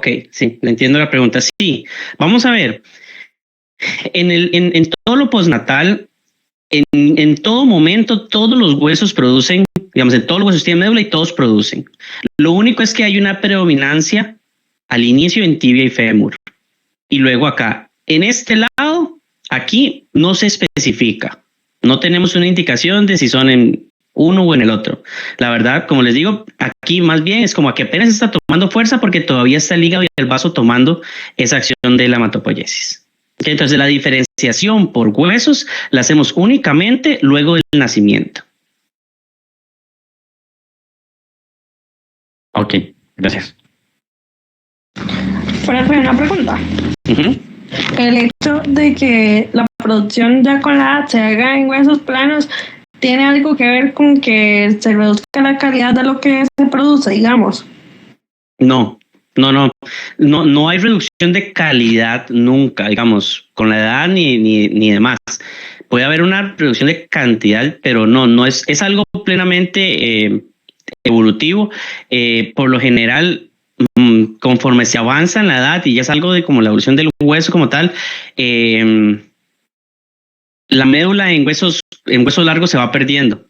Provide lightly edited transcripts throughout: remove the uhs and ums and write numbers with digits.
Ok, sí, le entiendo la pregunta. Sí, vamos a ver. En todo lo postnatal, en todo momento, todos los huesos producen, digamos, en todos los huesos tienen médula y todos producen. Lo único es que hay una predominancia al inicio en tibia y fémur. Y luego acá, en este lado, aquí no se especifica. No tenemos una indicación de si son en uno o en el otro. La verdad, como les digo, aquí más bien es como que apenas está tomando fuerza porque todavía está el hígado y el vaso tomando esa acción de la hematopoiesis. Entonces la diferenciación por huesos la hacemos únicamente luego del nacimiento. Ok, gracias. Profe, una pregunta. El hecho de que la producción ya con la edad se haga en huesos planos, ¿tiene algo que ver con que se reduzca la calidad de lo que se produce, digamos? No hay reducción de calidad nunca, digamos, con la edad ni demás. Puede haber una reducción de cantidad, pero no es algo plenamente evolutivo. Por lo general, conforme se avanza en la edad y ya es algo de como la evolución del hueso como tal, la médula en huesos largos se va perdiendo.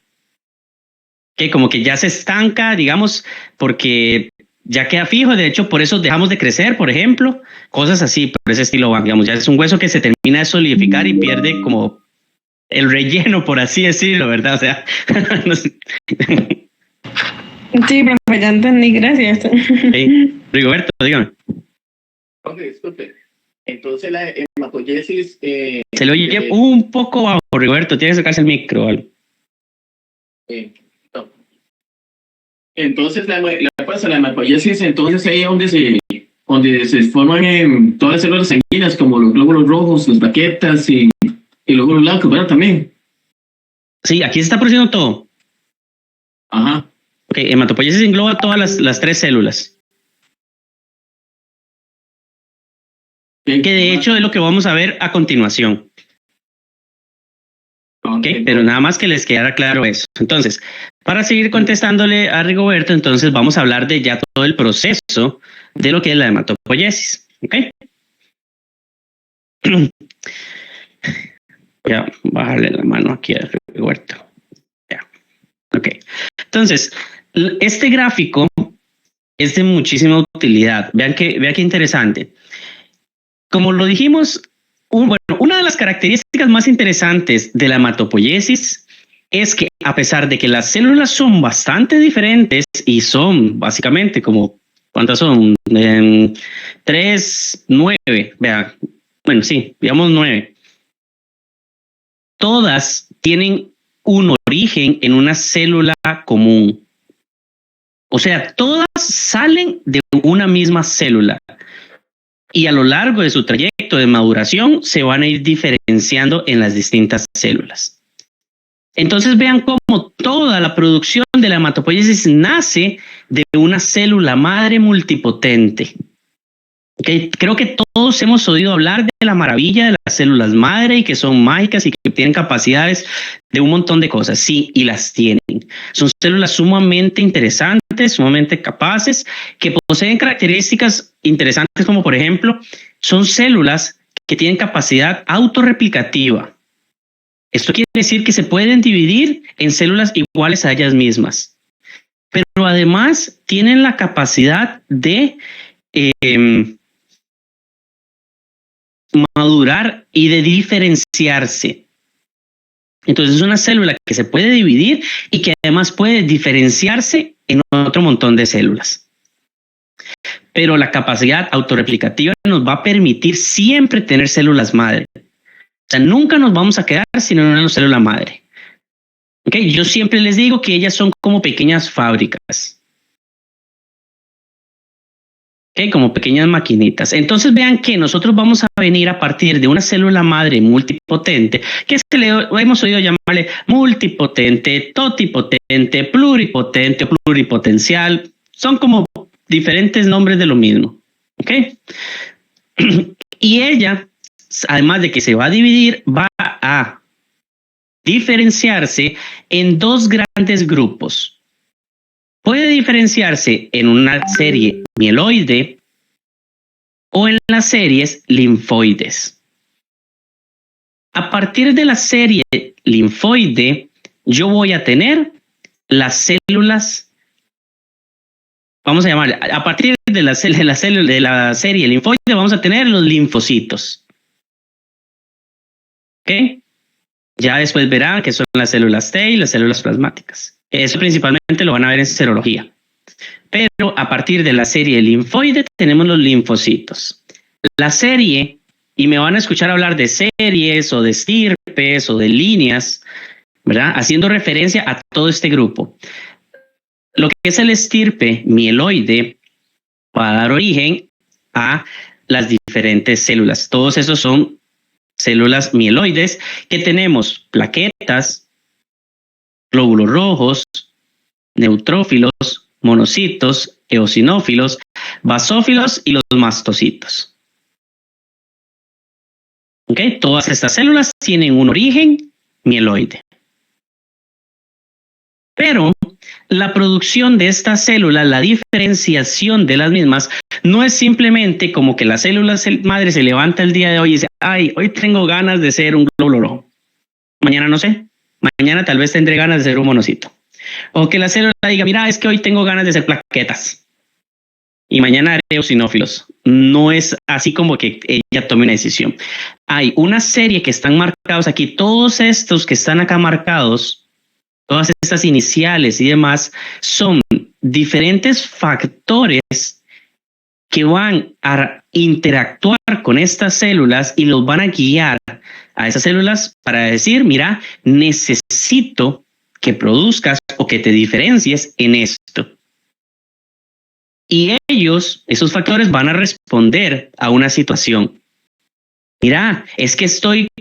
Que como que ya se estanca, digamos, porque ya queda fijo. De hecho, por eso dejamos de crecer, por ejemplo, cosas así, por ese estilo van, digamos, ya es un hueso que se termina de solidificar y pierde como el relleno, por así decirlo, ¿verdad? O sea, no sé. Sí, profe, ya entendí, gracias. Hey, Rigoberto, dígame. Ok, disculpe. Entonces la hematopoiesis... se le oye un poco bajo, Rigoberto, tiene que sacarse el micro. ¿Vale? No. Entonces la hematopoiesis, entonces ahí es donde se forman todas las células sanguíneas, como los glóbulos rojos, las plaquetas y los glóbulos blancos, ¿verdad? También. Sí, aquí se está produciendo todo. Ajá. Ok, hematopoiesis engloba todas las tres células. Que de hecho es lo que vamos a ver a continuación. Okay, pero nada más que les quedara claro eso. Entonces, para seguir contestándole a Rigoberto, entonces vamos a hablar de ya todo el proceso de lo que es la hematopoiesis. ¿Ok? Voy a bajarle la mano aquí a Rigoberto. Ya. Ok. Entonces, este gráfico es de muchísima utilidad. Vean qué interesante. Como lo dijimos, una de las características más interesantes de la hematopoiesis es que a pesar de que las células son bastante diferentes y son básicamente como, ¿cuántas son? 3, 9, vea, bueno, sí, digamos 9. Todas tienen un origen en una célula común. O sea, todas salen de una misma célula. Y a lo largo de su trayecto de maduración se van a ir diferenciando en las distintas células. Entonces vean cómo toda la producción de la hematopoiesis nace de una célula madre multipotente. Okay. Creo que todos hemos oído hablar de la maravilla de las células madre y que son mágicas y que tienen capacidades de un montón de cosas. Sí, y las tienen. Son células sumamente interesantes, sumamente capaces, que poseen características interesantes como, por ejemplo, son células que tienen capacidad autorreplicativa. Esto quiere decir que se pueden dividir en células iguales a ellas mismas. Pero además tienen la capacidad de madurar y de diferenciarse. Entonces es una célula que se puede dividir y que además puede diferenciarse en otro montón de células. Pero la capacidad autorreplicativa nos va a permitir siempre tener células madre. O sea, nunca nos vamos a quedar sin una célula madre. Okay, yo siempre les digo que ellas son como pequeñas fábricas. Okay, como pequeñas maquinitas. Entonces vean que nosotros vamos a venir a partir de una célula madre multipotente, que hemos oído llamarle multipotente, totipotente, pluripotente, pluripotencial. Son como diferentes nombres de lo mismo. ¿Okay? Y ella, además de que se va a dividir, va a diferenciarse en dos grandes grupos. Puede diferenciarse en una serie mieloide o en las series linfoides. A partir de la serie linfoide, yo voy a tener las células, vamos a llamar, a partir de la serie linfoide, vamos a tener los linfocitos. ¿Ok? Ya después verán que son las células T y las células plasmáticas. Eso principalmente lo van a ver en serología. Pero a partir de la serie linfoide tenemos los linfocitos. La serie, y me van a escuchar hablar de series o de estirpes o de líneas, ¿verdad? Haciendo referencia a todo este grupo. Lo que es el estirpe mieloide va a dar origen a las diferentes células. Todos esos son células mieloides que tenemos plaquetas, glóbulos rojos, neutrófilos, monocitos, eosinófilos, basófilos y los mastocitos. ¿Okay? Todas estas células tienen un origen mieloide. Pero la producción de estas células, la diferenciación de las mismas, no es simplemente como que la célula madre se levanta el día de hoy y dice, ay, hoy tengo ganas de ser un glóbulo rojo. Mañana no sé. Mañana tal vez tendré ganas de ser un monocito. O que la célula diga, mira, es que hoy tengo ganas de ser plaquetas. Y mañana haré eosinófilos. No es así como que ella tome una decisión. Hay una serie que están marcados aquí. Todos estos que están acá marcados, todas estas iniciales y demás, son diferentes factores que van a interactuar con estas células y los van a guiar a esas células para decir, mira, necesito que produzcas o que te diferencies en esto. Y ellos, esos factores, van a responder a una situación. Mira, es que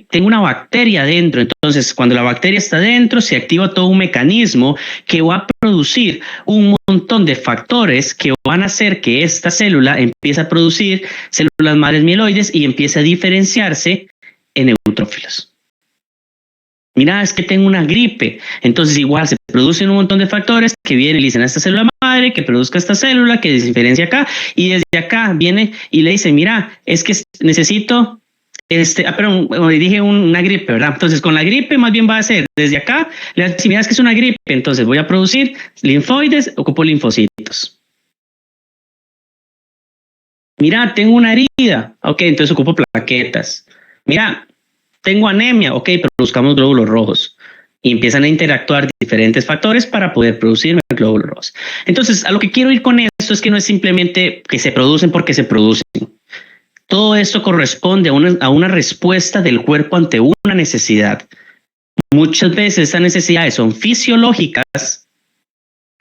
tengo una bacteria dentro, entonces cuando la bacteria está dentro se activa todo un mecanismo que va a producir un montón de factores que van a hacer que esta célula empiece a producir células madres mieloides y empiece a diferenciarse en neutrófilos. Mira, es que tengo una gripe, entonces igual se producen un montón de factores que vienen y le dicen a esta célula madre que produzca esta célula que diferencia acá y desde acá viene y le dice, mira, es que necesito perdón, dije una gripe, ¿verdad? Entonces, con la gripe más bien va a ser desde acá, le dice, mira, es que es una gripe, entonces voy a producir linfoides, ocupo linfocitos. Mira, tengo una herida, ok, entonces ocupo plaquetas. Mira, tengo anemia, ok, produzcamos glóbulos rojos. Y empiezan a interactuar diferentes factores para poder producir glóbulos rojos. Entonces, a lo que quiero ir con esto es que no es simplemente que se producen porque se producen. Todo esto corresponde a una respuesta del cuerpo ante una necesidad. Muchas veces esas necesidades son fisiológicas,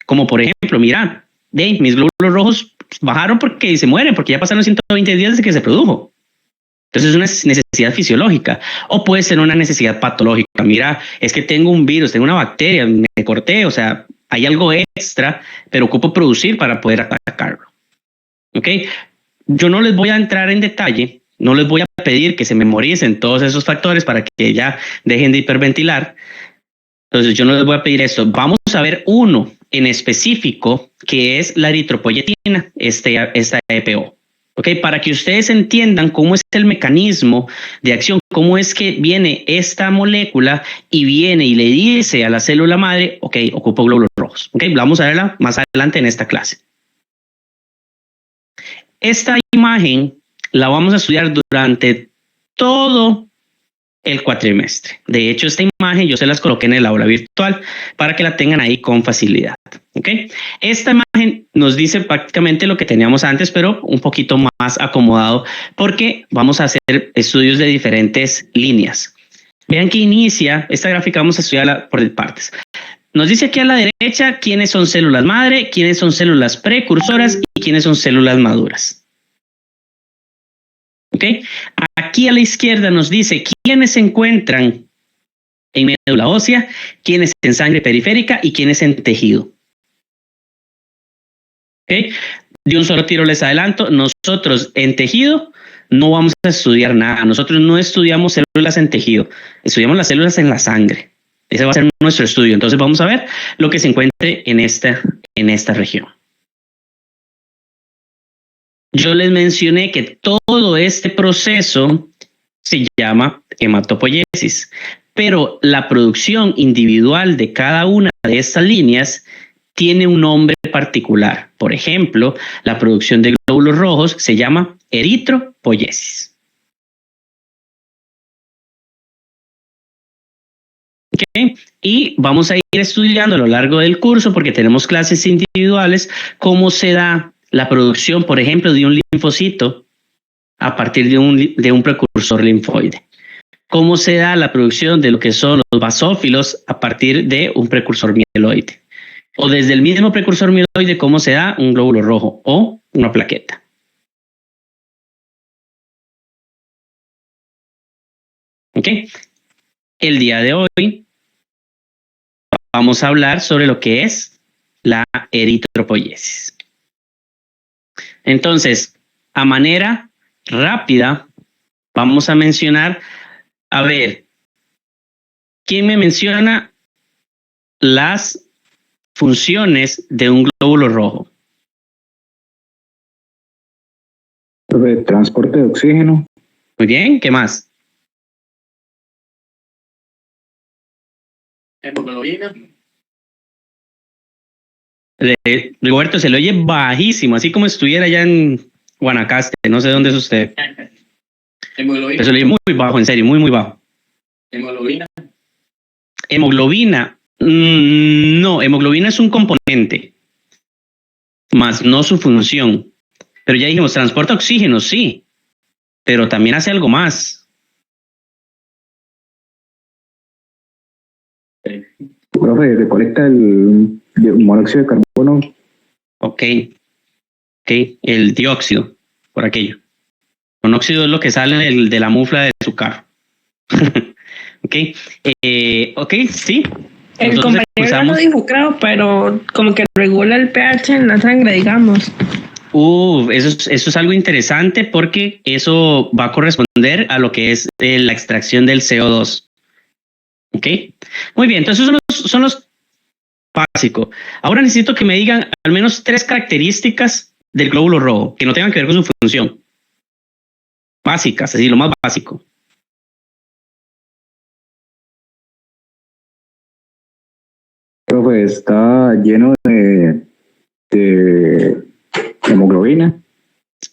como por ejemplo, mira, mis glóbulos rojos bajaron porque se mueren, porque ya pasaron 120 días desde que se produjo. Entonces es una necesidad fisiológica o puede ser una necesidad patológica. Mira, es que tengo un virus, tengo una bacteria, me corté, o sea, hay algo extra, pero ocupo producir para poder atacarlo. ¿Ok? Yo no les voy a entrar en detalle, no les voy a pedir que se memoricen todos esos factores para que ya dejen de hiperventilar. Entonces yo no les voy a pedir esto. Vamos a ver uno en específico que es la eritropoyetina, esta EPO. Okay, para que ustedes entiendan cómo es el mecanismo de acción, cómo es que viene esta molécula y viene y le dice a la célula madre, ok, ocupo glóbulos rojos. Okay, vamos a verla más adelante en esta clase. Esta imagen la vamos a estudiar durante todo el cuatrimestre. De hecho, esta imagen yo se las coloqué en el aula virtual para que la tengan ahí con facilidad. ¿Okay? Esta imagen nos dice prácticamente lo que teníamos antes, pero un poquito más acomodado porque vamos a hacer estudios de diferentes líneas. Vean que inicia, esta gráfica vamos a estudiarla por partes. Nos dice aquí a la derecha quiénes son células madre, quiénes son células precursoras y quiénes son células maduras. ¿Ok? Aquí a la izquierda nos dice quiénes se encuentran en médula ósea, quiénes en sangre periférica y quiénes en tejido. ¿Ok? De un solo tiro les adelanto, nosotros en tejido no vamos a estudiar nada. Nosotros no estudiamos células en tejido, estudiamos las células en la sangre. Ese va a ser nuestro estudio. Entonces vamos a ver lo que se encuentre en esta región. Yo les mencioné que todo este proceso se llama hematopoiesis, pero la producción individual de cada una de estas líneas tiene un nombre particular. Por ejemplo, la producción de glóbulos rojos se llama eritropoiesis. ¿Okay? Y vamos a ir estudiando a lo largo del curso, porque tenemos clases individuales, cómo se da la producción, por ejemplo, de un linfocito a partir de un precursor linfoide. Cómo se da la producción de lo que son los basófilos a partir de un precursor mieloide. O desde el mismo precursor mieloide, cómo se da un glóbulo rojo o una plaqueta. ¿Ok? El día de hoy vamos a hablar sobre lo que es la eritropoiesis. Entonces, a manera rápida, vamos a mencionar, a ver, ¿quién me menciona las funciones de un glóbulo rojo? Transporte de oxígeno. Muy bien, ¿qué más? Hemoglobina. Roberto, se le oye bajísimo, así como estuviera allá en Guanacaste, no sé dónde es usted. Hemoglobina. Pero se le oye muy bajo, en serio, muy, muy bajo. Hemoglobina. Hemoglobina, no, hemoglobina es un componente, más no su función. Pero ya dijimos, transporta oxígeno, sí, pero también hace algo más. Profe, recolecta el monóxido de carbono. Ok, el dióxido, por aquello. Monóxido es lo que sale de la mufla de su carro. Ok, sí. El Entonces, compañero usamos... lo dijo, creo, pero como que regula el pH en la sangre, digamos. Eso es algo interesante, porque eso va a corresponder a lo que es la extracción del CO2. Ok, muy bien, entonces son los básicos. Ahora necesito que me digan al menos 3 características del glóbulo rojo que no tengan que ver con su función. Básicas, así lo más básico. Profe, está lleno de hemoglobina.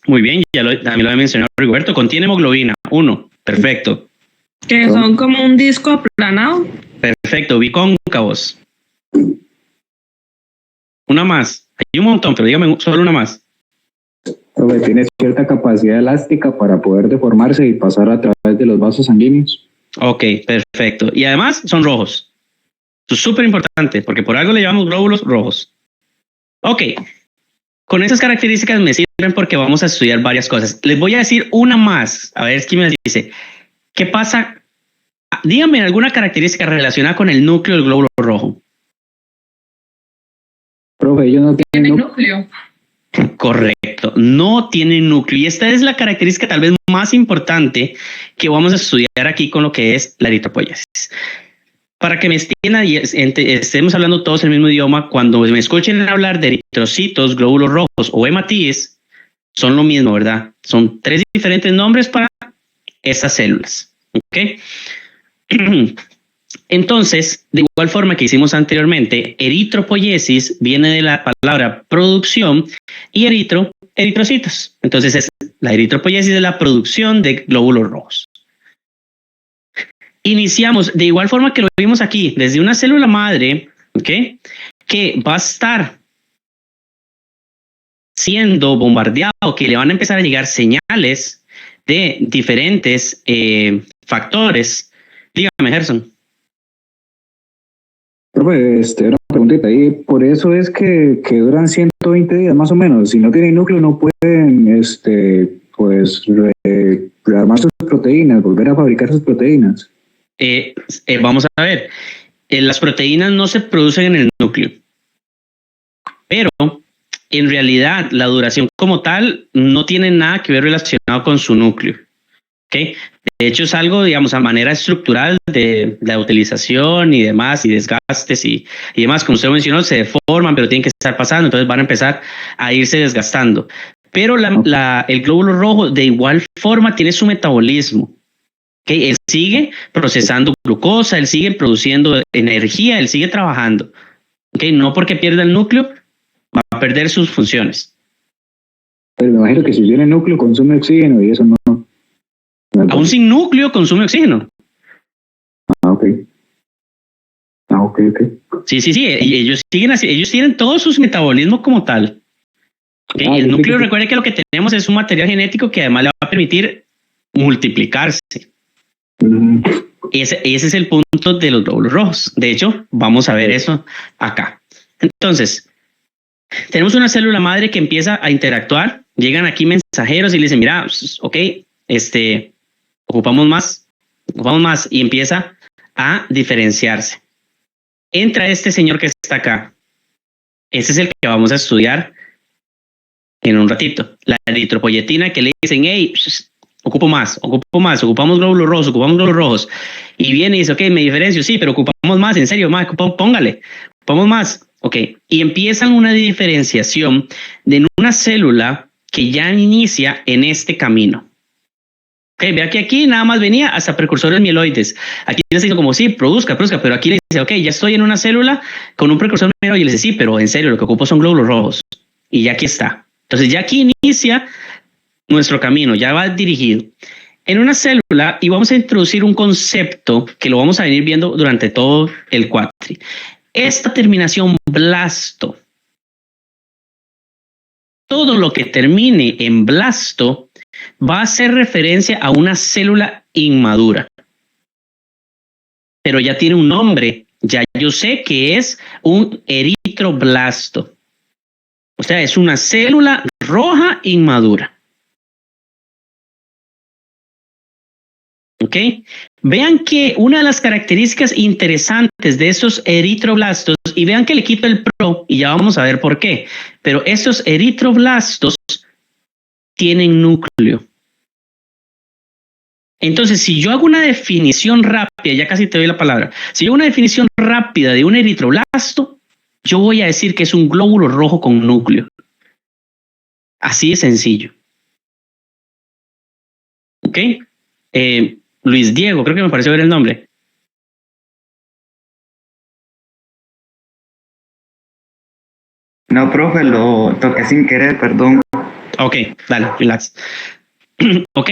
Muy bien, también lo había mencionado Roberto. Contiene hemoglobina, 1, perfecto. Que son como un disco aplanado. Perfecto, bicóncavos. Una más. Hay un montón, pero dígame solo una más. Profe, tiene cierta capacidad elástica para poder deformarse y pasar a través de los vasos sanguíneos. Ok, perfecto. Y además son rojos. Esto es súper importante, porque por algo le llamamos glóbulos rojos. Ok, con esas características me sirven porque vamos a estudiar varias cosas. Les voy a decir una más, a ver quién me dice. ¿Qué pasa? Díganme alguna característica relacionada con el núcleo del glóbulo rojo. Profe, ellos no tienen núcleo. Correcto, no tienen núcleo. Y esta es la característica tal vez más importante que vamos a estudiar aquí con lo que es la eritropoiesis. Para que me entiendan y estemos hablando todos el mismo idioma, cuando me escuchen hablar de eritrocitos, glóbulos rojos o hematíes, son lo mismo, ¿verdad? Son 3 diferentes nombres para estas células. ¿Ok? Entonces, de igual forma que hicimos anteriormente, eritropoiesis viene de la palabra producción y eritrocitos. Entonces, la eritropoiesis es la producción de glóbulos rojos. Iniciamos de igual forma que lo vimos aquí, desde una célula madre, ¿okay? Que va a estar siendo bombardeado, que le van a empezar a llegar señales de diferentes factores. Dígame, Gerson. Profe, una preguntita ahí. Por eso es que duran 120 días más o menos. Si no tienen núcleo no pueden rearmar sus proteínas, volver a fabricar sus proteínas. Vamos a ver, las proteínas no se producen en el núcleo, pero en realidad la duración como tal no tiene nada que ver relacionado con su núcleo. ¿Okay? De hecho es algo, digamos, a manera estructural de la utilización y demás, y desgastes y demás, como usted mencionó, se deforman, pero tienen que estar pasando, entonces van a empezar a irse desgastando. Pero el glóbulo rojo de igual forma tiene su metabolismo. ¿Okay? Él sigue procesando glucosa, él sigue produciendo energía, él sigue trabajando. ¿Okay? No porque pierda el núcleo va a perder sus funciones. Pero me imagino que si tiene núcleo consume oxígeno y eso no. Aún sin núcleo consume oxígeno. Ok. Ok. Sí. Ellos tienen todos sus metabolismos como tal. ¿Okay? El núcleo, recuerde que lo que tenemos es un material genético que además le va a permitir multiplicarse. Ese es el punto de los glóbulos rojos. De hecho, vamos a ver eso acá. Entonces, tenemos una célula madre que empieza a interactuar. Llegan aquí mensajeros y le dicen, mira, ok, ocupamos más, y empieza a diferenciarse. Entra este señor que está acá. Ese es el que vamos a estudiar en un ratito. La eritropoyetina, que le dicen, hey, ocupamos glóbulos rojos. Y viene y dice, ok, me diferencio, sí, pero ocupamos más, en serio, más, póngale, ocupamos más. Ok, y empiezan una diferenciación de una célula que ya inicia en este camino. Ok, vea que aquí nada más venía hasta precursores mieloides. Aquí le dice como, sí, produzca, pero aquí le dice, ok, ya estoy en una célula con un precursor mieloide. Y le dice, sí, pero en serio, lo que ocupo son glóbulos rojos. Y ya aquí está. Entonces ya aquí inicia nuestro camino, ya va dirigido. En una célula, y vamos a introducir un concepto que lo vamos a venir viendo durante todo el cuatri. Esta terminación blasto, todo lo que termine en blasto va a hacer referencia a una célula inmadura. Pero ya tiene un nombre, ya yo sé que es un eritroblasto. O sea, es una célula roja inmadura. ¿Ok? Vean que una de las características interesantes de esos eritroblastos, y vean que le quito el pro, y ya vamos a ver por qué, pero esos eritroblastos tienen núcleo. Entonces, si yo hago una definición rápida, ya casi te doy la palabra, si yo hago una definición rápida de un eritroblasto, yo voy a decir que es un glóbulo rojo con núcleo. Así de sencillo. ¿Ok? Luis Diego, creo que me pareció ver el nombre. No, profe, lo toqué sin querer, perdón. Ok, dale, relax. Ok.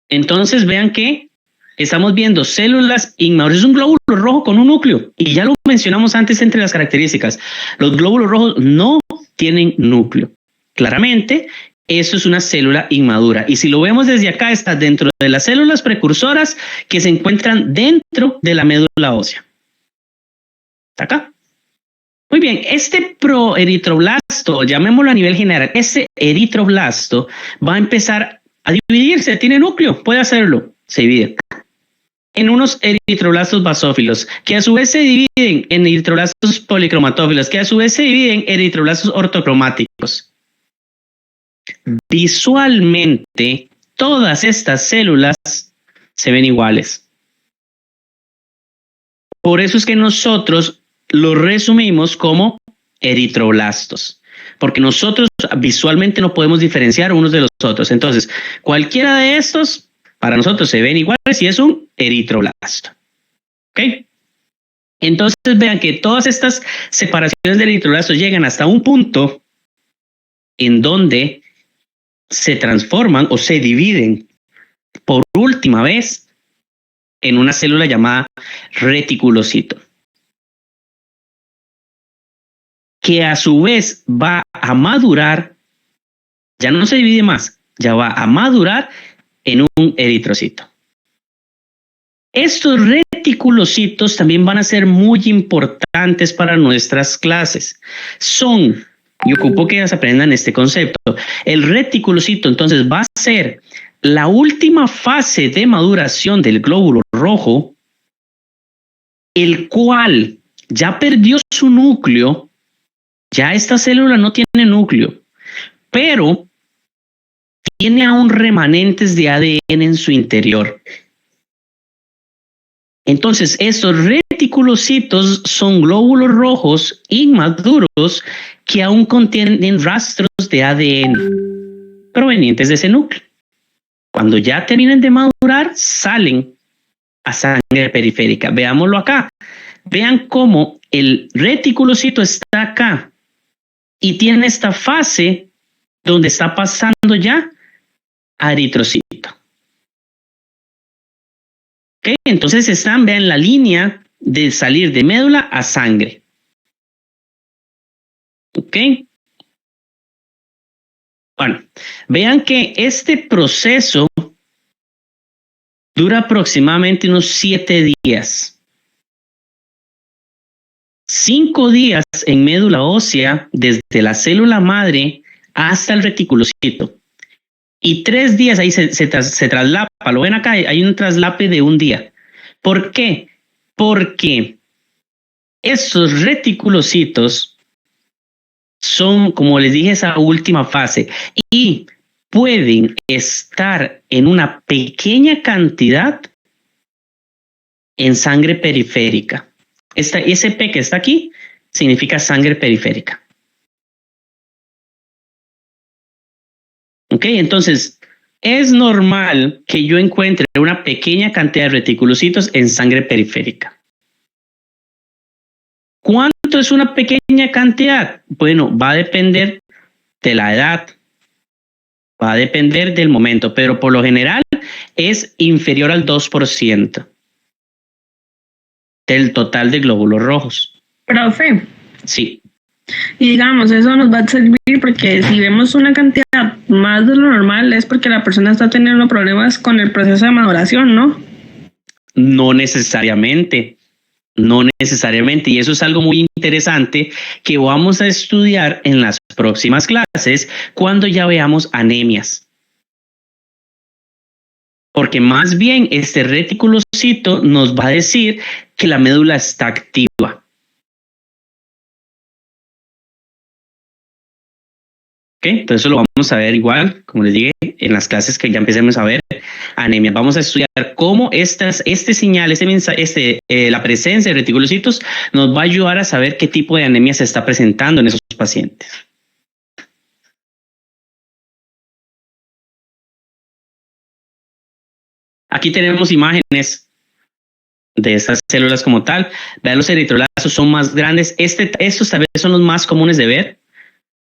Entonces vean que estamos viendo células inmaduras. Es un glóbulo rojo con un núcleo. Y ya lo mencionamos antes entre las características. Los glóbulos rojos no tienen núcleo. Claramente, eso es una célula inmadura. Y si lo vemos desde acá, está dentro de las células precursoras que se encuentran dentro de la médula ósea. ¿Está acá? Muy bien, este proeritroblasto, llamémoslo a nivel general, este eritroblasto va a empezar a dividirse, tiene núcleo, puede hacerlo, se divide en unos eritroblastos basófilos, que a su vez se dividen en eritroblastos policromatófilos, que a su vez se dividen en eritroblastos ortocromáticos. Visualmente, todas estas células se ven iguales. Por eso es que nosotros lo resumimos como eritroblastos, porque nosotros visualmente no podemos diferenciar unos de los otros. Entonces, cualquiera de estos, para nosotros se ven iguales y es un eritroblasto. ¿Ok? Entonces, vean que todas estas separaciones de eritroblastos llegan hasta un punto en donde se transforman o se dividen por última vez en una célula llamada reticulocito, que a su vez va a madurar, ya no se divide más, ya va a madurar en un eritrocito. Estos reticulocitos también van a ser muy importantes para nuestras clases. Son, y ocupo que ellas aprendan este concepto, el reticulocito entonces va a ser la última fase de maduración del glóbulo rojo, el cual ya perdió su núcleo. Ya esta célula no tiene núcleo, pero tiene aún remanentes de ADN en su interior. Entonces, estos reticulocitos son glóbulos rojos inmaduros que aún contienen rastros de ADN provenientes de ese núcleo. Cuando ya terminen de madurar, salen a sangre periférica. Veámoslo acá. Vean cómo el reticulocito está acá y tiene esta fase donde está pasando ya a eritrocito. ¿Okay? Entonces vean la línea de salir de médula a sangre. ¿Ok? Bueno, vean que este proceso dura aproximadamente unos 7 días. 5 días en médula ósea desde la célula madre hasta el reticulocito. Y 3 días ahí se traslapa. Lo ven acá, hay un traslape de 1 día. ¿Por qué? Porque esos reticulocitos son, como les dije, esa última fase y pueden estar en una pequeña cantidad en sangre periférica. Ese P que está aquí significa sangre periférica. Ok, entonces es normal que yo encuentre una pequeña cantidad de reticulocitos en sangre periférica. ¿Cuánto es una pequeña cantidad? Bueno, va a depender de la edad, va a depender del momento, pero por lo general es inferior al 2% del total de glóbulos rojos. Profe, Sí. y digamos, eso nos va a servir porque si vemos una cantidad más de lo normal es porque la persona está teniendo problemas con el proceso de maduración, ¿no? No necesariamente. No necesariamente, y eso es algo muy interesante que vamos a estudiar en las próximas clases cuando ya veamos anemias. Porque más bien este reticulocito nos va a decir que la médula está activa. ¿Ok? Entonces eso lo vamos a ver igual, como les dije, en las clases que ya empecemos a ver anemia. Vamos a estudiar cómo la presencia de reticulocitos nos va a ayudar a saber qué tipo de anemia se está presentando en esos pacientes. Aquí tenemos imágenes de estas células como tal. Vean, los eritroblastos son más grandes. Estos tal vez son los más comunes de ver,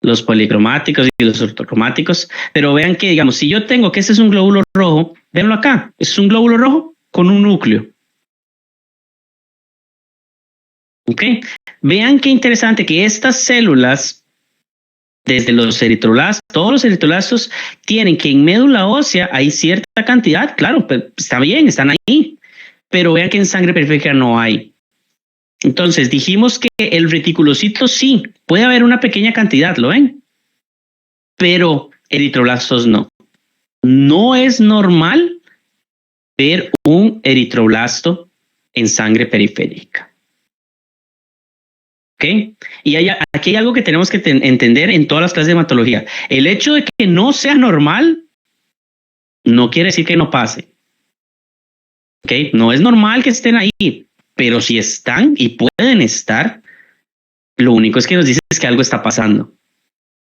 los policromáticos y los ortocromáticos, pero vean que, digamos, si yo tengo que este es un glóbulo rojo, véanlo acá, es un glóbulo rojo con un núcleo. ¿Ok? Vean qué interesante que estas células, desde los eritroblastos, todos los eritroblastos tienen que en médula ósea hay cierta cantidad, claro, pues está bien, están ahí, pero vean que en sangre periférica no hay. Entonces dijimos que el reticulocito sí, puede haber una pequeña cantidad, ¿lo ven? Pero eritroblastos no. No es normal ver un eritroblasto en sangre periférica. ¿Ok? Y aquí hay algo que tenemos que entender en todas las clases de hematología. El hecho de que no sea normal no quiere decir que no pase. ¿Ok? No es normal que estén ahí. Pero si están y pueden estar, lo único es que nos dice es que algo está pasando.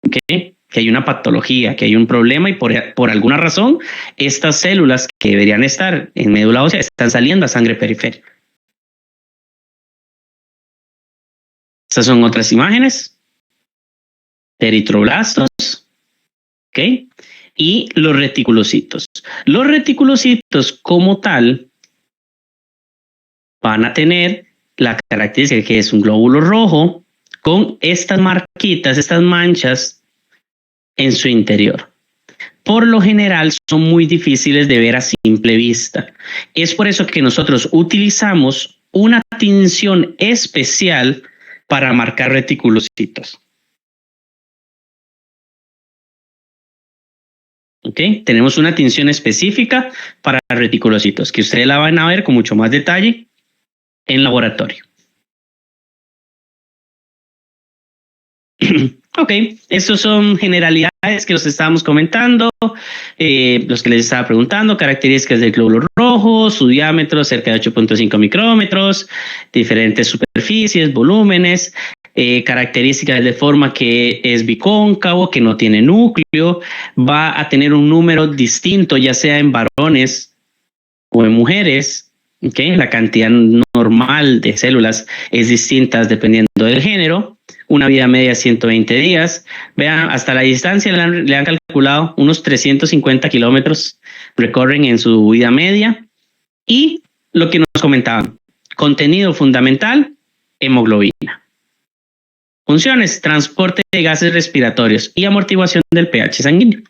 ¿Okay? Que hay una patología, que hay un problema y por alguna razón estas células que deberían estar en médula ósea están saliendo a sangre periférica. Estas son otras imágenes de eritroblastos. ¿Ok? Y los reticulocitos. Los reticulocitos como tal van a tener la característica que es un glóbulo rojo con estas marquitas, estas manchas en su interior. Por lo general son muy difíciles de ver a simple vista. Es por eso que nosotros utilizamos una tinción especial para marcar reticulocitos. ¿Ok? Tenemos una tinción específica para reticulocitos que ustedes la van a ver con mucho más detalle en laboratorio. Ok, estos son generalidades que los estábamos comentando, los que les estaba preguntando, características del glóbulo rojo, su diámetro cerca de 8.5 micrómetros, diferentes superficies, volúmenes, características de forma que es bicóncavo, que no tiene núcleo, va a tener un número distinto, ya sea en varones o en mujeres. Okay. La cantidad normal de células es distinta dependiendo del género. Una vida media de 120 días. Vean, hasta la distancia le han calculado unos 350 kilómetros recorren en su vida media. Y lo que nos comentaban, contenido fundamental, hemoglobina. Funciones, transporte de gases respiratorios y amortiguación del pH sanguíneo.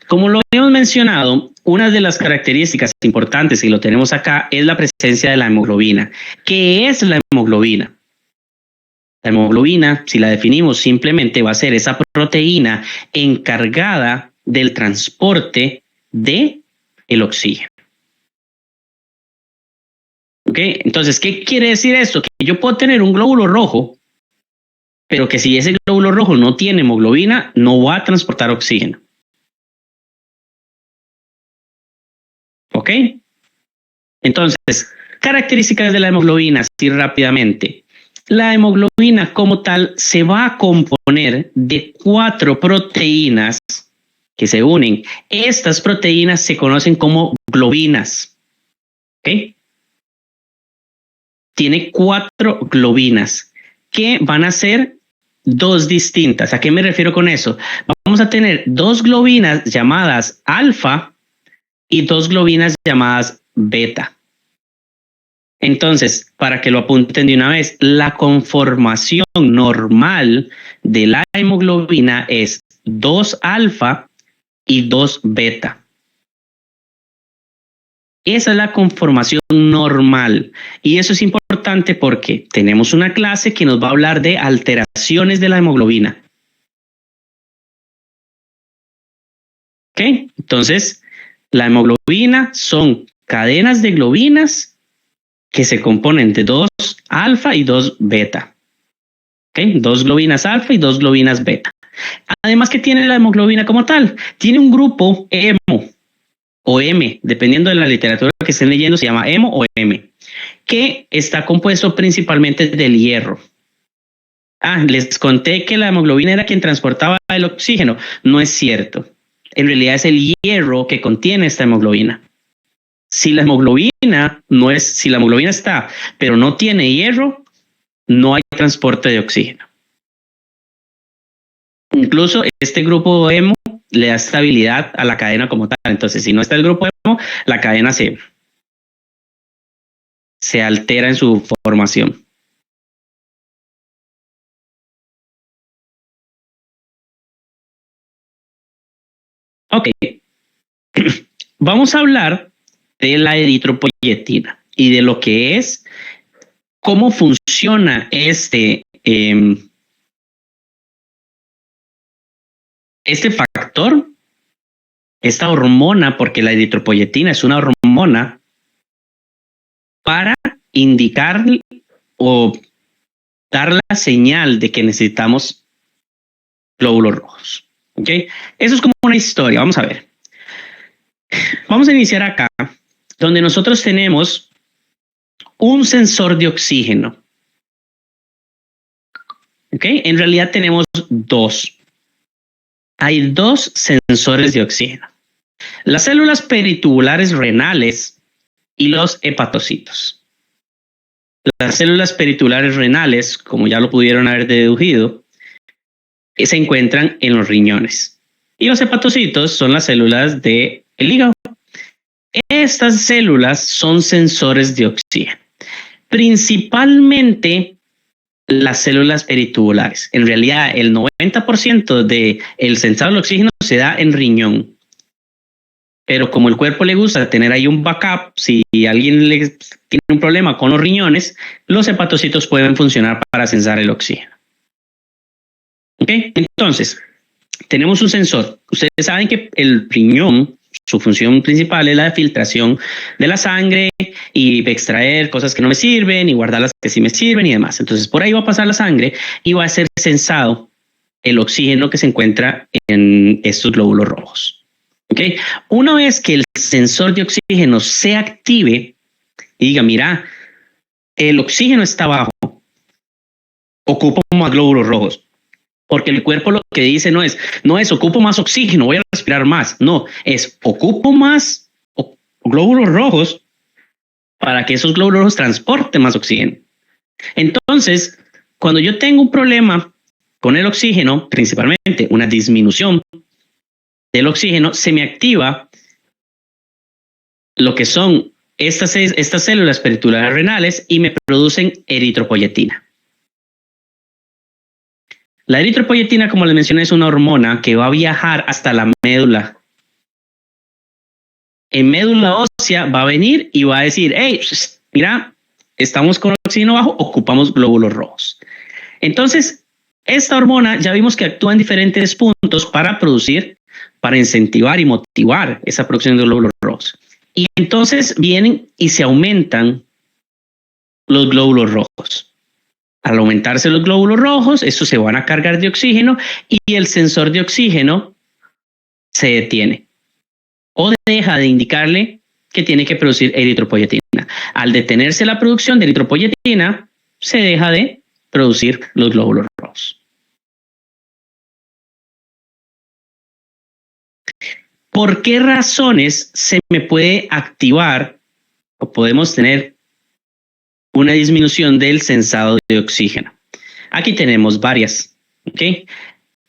Como lo hemos mencionado, una de las características importantes, y lo tenemos acá, es la presencia de la hemoglobina. ¿Qué es la hemoglobina? La hemoglobina, si la definimos simplemente, va a ser esa proteína encargada del transporte del oxígeno. ¿Ok? Entonces, ¿qué quiere decir esto? Que yo puedo tener un glóbulo rojo, pero que si ese glóbulo rojo no tiene hemoglobina, no va a transportar oxígeno. ¿Ok? Entonces, características de la hemoglobina, así rápidamente. La hemoglobina como tal se va a componer de 4 proteínas que se unen. Estas proteínas se conocen como globinas. ¿Ok? Tiene 4 globinas que van a ser 2 distintas. ¿A qué me refiero con eso? Vamos a tener 2 globinas llamadas alfa y 2 globinas llamadas beta. Entonces, para que lo apunten de una vez, la conformación normal de la hemoglobina es 2 alfa y 2 beta. Esa es la conformación normal. Y eso es importante porque tenemos una clase que nos va a hablar de alteraciones de la hemoglobina. ¿Ok? Entonces, la hemoglobina son cadenas de globinas que se componen de 2 alfa y 2 beta. ¿Ok? 2 globinas alfa y 2 globinas beta. Además, ¿qué tiene la hemoglobina como tal? Tiene un grupo hemo o M, dependiendo de la literatura que estén leyendo, se llama hemo o M, que está compuesto principalmente del hierro. Les conté que la hemoglobina era quien transportaba el oxígeno. No es cierto. En realidad es el hierro que contiene esta hemoglobina. Si la hemoglobina está, pero no tiene hierro, no hay transporte de oxígeno. Incluso este grupo hemo le da estabilidad a la cadena como tal. Entonces, si no está el grupo hemo, la cadena se altera en su formación. Ok. Vamos a hablar de la eritropoyetina y de lo que es, cómo funciona este factor, esta hormona, porque la eritropoyetina es una hormona para indicar o dar la señal de que necesitamos glóbulos rojos. ¿Ok? Eso es como una historia. Vamos a ver. Vamos a iniciar acá, donde nosotros tenemos un sensor de oxígeno. ¿Ok? En realidad tenemos 2. Hay 2 sensores de oxígeno. Las células peritubulares renales y los hepatocitos. Las células peritubulares renales, como ya lo pudieron haber deducido, se encuentran en los riñones. Y los hepatocitos son las células del hígado. Estas células son sensores de oxígeno. Principalmente las células peritubulares. En realidad, el 90% del sensado del oxígeno se da en riñón. Pero como el cuerpo le gusta tener ahí un backup, si alguien tiene un problema con los riñones, los hepatocitos pueden funcionar para sensar el oxígeno. ¿Ok? Entonces, tenemos un sensor. Ustedes saben que el riñón, su función principal es la de filtración de la sangre y extraer cosas que no me sirven y guardar las que sí me sirven y demás. Entonces, por ahí va a pasar la sangre y va a ser sensado el oxígeno que se encuentra en estos glóbulos rojos. ¿Okay? Una vez que el sensor de oxígeno se active y diga, mira, el oxígeno está bajo, ocupo más glóbulos rojos. Porque el cuerpo lo que dice no es ocupo más oxígeno, voy a respirar más. No, es ocupo más glóbulos rojos para que esos glóbulos rojos transporten más oxígeno. Entonces, cuando yo tengo un problema con el oxígeno, principalmente una disminución del oxígeno, se me activa lo que son estas células periculares renales y me producen eritropoyetina. La eritropoyetina, como les mencioné, es una hormona que va a viajar hasta la médula. En médula ósea va a venir y va a decir, hey, mira, estamos con oxígeno bajo, ocupamos glóbulos rojos. Entonces, esta hormona ya vimos que actúa en diferentes puntos para incentivar y motivar esa producción de glóbulos rojos. Y entonces vienen y se aumentan los glóbulos rojos. Al aumentarse los glóbulos rojos, estos se van a cargar de oxígeno y el sensor de oxígeno se detiene o deja de indicarle que tiene que producir eritropoyetina. Al detenerse la producción de eritropoyetina, se deja de producir los glóbulos rojos. ¿Por qué razones se me puede activar o podemos tener una disminución del sensado de oxígeno? Aquí tenemos varias, ¿ok?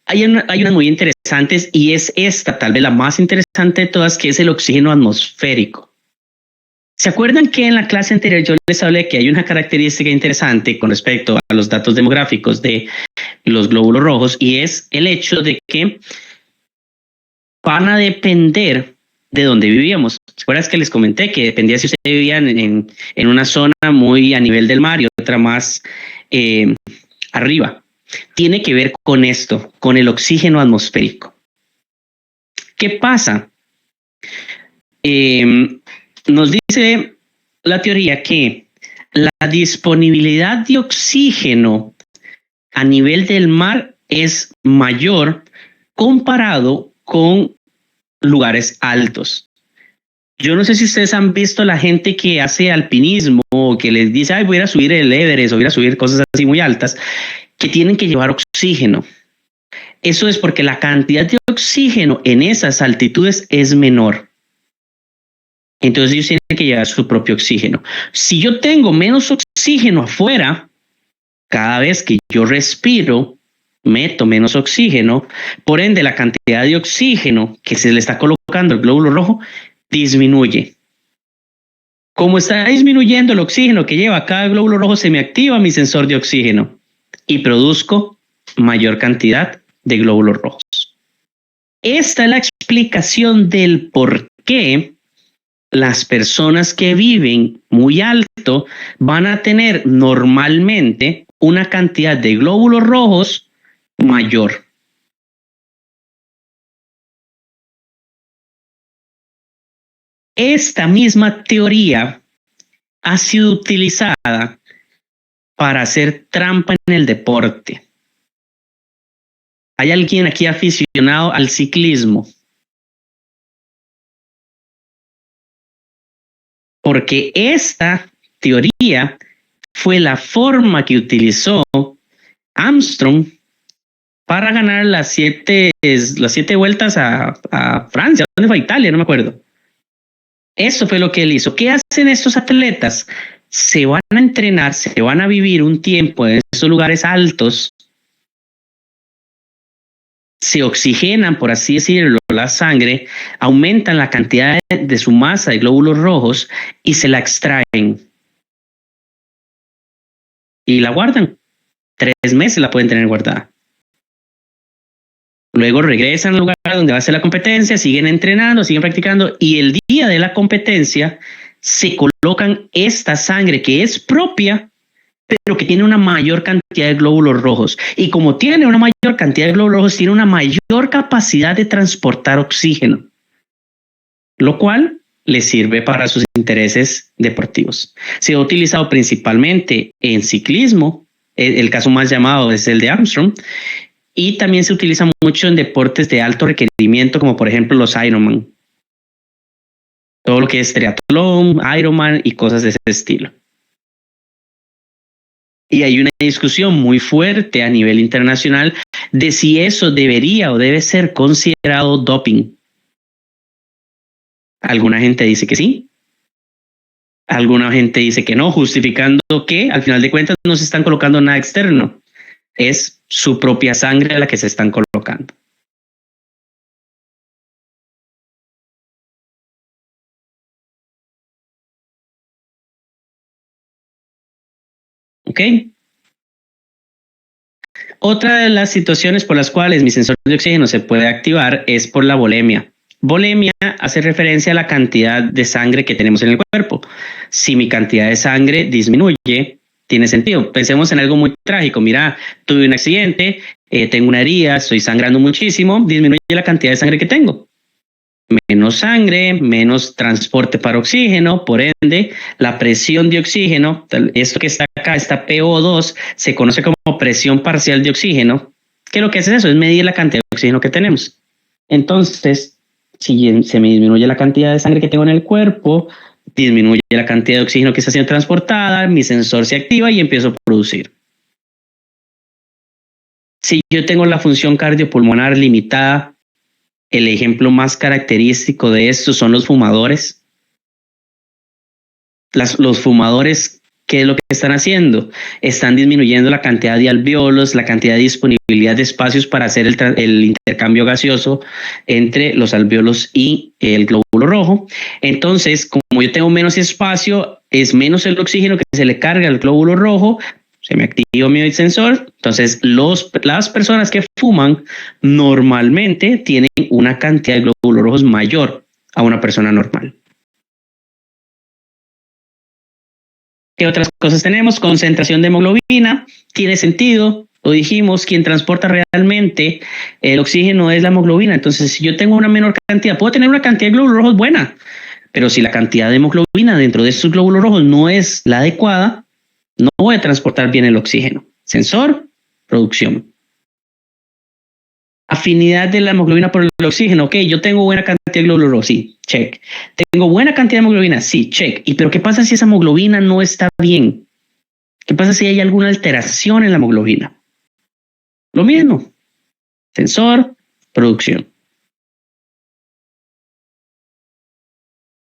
Hay unas muy interesantes y es esta, tal vez la más interesante de todas, que es el oxígeno atmosférico. ¿Se acuerdan que en la clase anterior yo les hablé que hay una característica interesante con respecto a los datos demográficos de los glóbulos rojos y es el hecho de que van a depender de dónde vivíamos? ¿Se acuerdan que les comenté que dependía si ustedes vivían en una zona muy a nivel del mar y otra más arriba? Tiene que ver con esto, con el oxígeno atmosférico. ¿Qué pasa? Nos dice la teoría que la disponibilidad de oxígeno a nivel del mar es mayor comparado con lugares altos. Yo no sé si ustedes han visto la gente que hace alpinismo o que les dice, ay, voy a ir a subir el Everest o voy a ir a subir cosas así muy altas, que tienen que llevar oxígeno. Eso es porque la cantidad de oxígeno en esas altitudes es menor. Entonces ellos tienen que llevar su propio oxígeno. Si yo tengo menos oxígeno afuera, cada vez que yo respiro, meto menos oxígeno, por ende la cantidad de oxígeno que se le está colocando al glóbulo rojo disminuye. Como está disminuyendo el oxígeno que lleva cada glóbulo rojo, se me activa mi sensor de oxígeno y produzco mayor cantidad de glóbulos rojos. Esta es la explicación del por qué las personas que viven muy alto van a tener normalmente una cantidad de glóbulos rojos mayor. Esta misma teoría ha sido utilizada para hacer trampa en el deporte. ¿Hay alguien aquí aficionado al ciclismo? Porque esta teoría fue la forma que utilizó Armstrong para ganar las siete vueltas a Francia. ¿Dónde fue? Italia, no me acuerdo. Eso fue lo que él hizo. ¿Qué hacen estos atletas? Se van a entrenar, se van a vivir un tiempo en esos lugares altos, se oxigenan, por así decirlo, la sangre, aumentan la cantidad de su masa de glóbulos rojos y se la extraen. Y la guardan. 3 meses la pueden tener guardada. Luego regresan al lugar donde va a ser la competencia, siguen entrenando, siguen practicando y el día de la competencia se colocan esta sangre que es propia, pero que tiene una mayor cantidad de glóbulos rojos. Y como tiene una mayor cantidad de glóbulos rojos, tiene una mayor capacidad de transportar oxígeno, lo cual le sirve para sus intereses deportivos. Se ha utilizado principalmente en ciclismo, el caso más llamado es el de Armstrong, y también se utiliza mucho en deportes de alto requerimiento, como por ejemplo los Ironman. Todo lo que es triatlón, Ironman y cosas de ese estilo. Y hay una discusión muy fuerte a nivel internacional de si eso debería o debe ser considerado doping. Alguna gente dice que sí, alguna gente dice que no, justificando que al final de cuentas no se están colocando nada externo, es su propia sangre la que se están colocando. ¿Ok? Otra de las situaciones por las cuales mi sensor de oxígeno se puede activar es por la volemia. Volemia hace referencia a la cantidad de sangre que tenemos en el cuerpo. Si mi cantidad de sangre disminuye, tiene sentido. Pensemos en algo muy trágico. Mira, tuve un accidente, tengo una herida, estoy sangrando muchísimo, disminuye la cantidad de sangre que tengo. Menos sangre, menos transporte para oxígeno, por ende, la presión de oxígeno, esto que está acá, esta PO2, se conoce como presión parcial de oxígeno, que lo que hace es eso, es medir la cantidad de oxígeno que tenemos. Entonces, si se me disminuye la cantidad de sangre que tengo en el cuerpo, disminuye la cantidad de oxígeno que está siendo transportada, mi sensor se activa y empiezo a producir. Si yo tengo la función cardiopulmonar limitada, el ejemplo más característico de esto son los fumadores. Los fumadores, ¿qué es lo que están haciendo? Están disminuyendo la cantidad de alvéolos, la cantidad de disponibilidad de espacios para hacer el intercambio gaseoso entre los alvéolos y el glóbulo rojo. Entonces, como yo tengo menos espacio, es menos el oxígeno que se le carga al glóbulo rojo, se me activa mi sensor. Entonces, las personas que fuman normalmente tienen una cantidad de glóbulos rojos mayor a una persona normal. ¿Qué otras cosas tenemos? Concentración de hemoglobina. Tiene sentido. Lo dijimos, quien transporta realmente el oxígeno es la hemoglobina. Entonces, si yo tengo una menor cantidad, puedo tener una cantidad de glóbulos rojos buena, pero si la cantidad de hemoglobina dentro de estos glóbulos rojos no es la adecuada, no voy a transportar bien el oxígeno. Sensor, producción. Afinidad de la hemoglobina por el oxígeno. Ok, yo tengo buena cantidad de glóbulos rojos. Sí, check. Tengo buena cantidad de hemoglobina. Sí, check. ¿Y pero qué pasa si esa hemoglobina no está bien? ¿Qué pasa si hay alguna alteración en la hemoglobina? Lo mismo. Sensor, producción.